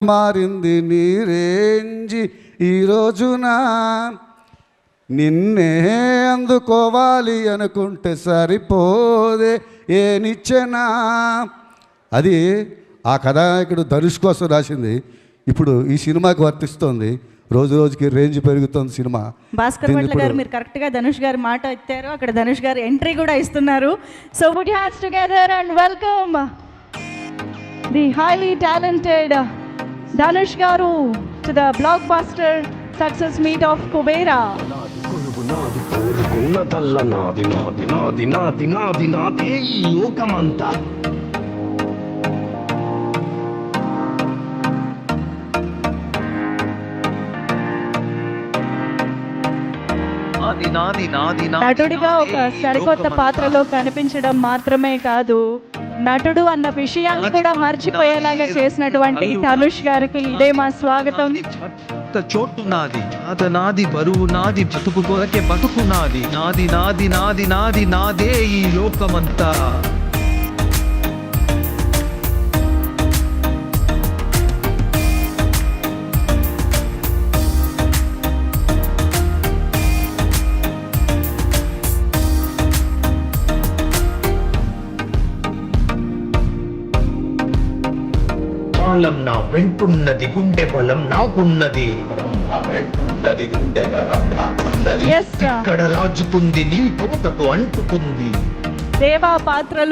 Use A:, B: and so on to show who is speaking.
A: మారింది నీ రేంజి ఈ రోజున నిన్నే అందుకోవాలి అనుకుంటే సరిపోదే ఏ నిచ్చెనా. అది ఆ కథానాయకుడు ధనుష్ కోసం రాసింది. ఇప్పుడు ఈ సినిమాకి వర్తిస్తుంది. రోజు రోజుకి రేంజ్ పెరుగుతుంది సినిమా.
B: భాస్కర్ భట్ల గారు మీరు కరెక్ట్గా ధనుష్ గారి మాట ఇచ్చారు. అక్కడ ధనుష్ గారు ఎంట్రీ కూడా ఇస్తున్నారు. So put your hands together and welcome the highly talented Dhanush గారు to the blockbuster success meet of Kubera. నటుడిగా ఒక సరికొత్త పాత్రలో కనిపించడం మాత్రమే కాదు, నటుడు అన్న విషయాన్ని కూడా మర్చిపోయేలాగా చేసినటువంటి ధనుష్ గారికి ఇదే మా స్వాగతం.
C: చోటు నాది, నాది బరువు నాది, బతుకు కొరకే బతుకు నాది, నాది నాది నాది నాది నాదే ఈ లోకమంతా.
D: కాలం నా వెంటున్నది, గుండె బలం నాకున్నది. ఇక్కడ రాజుకుంది, నీ తోటకు అంటుకుంది.
B: దేవా పాత్రలో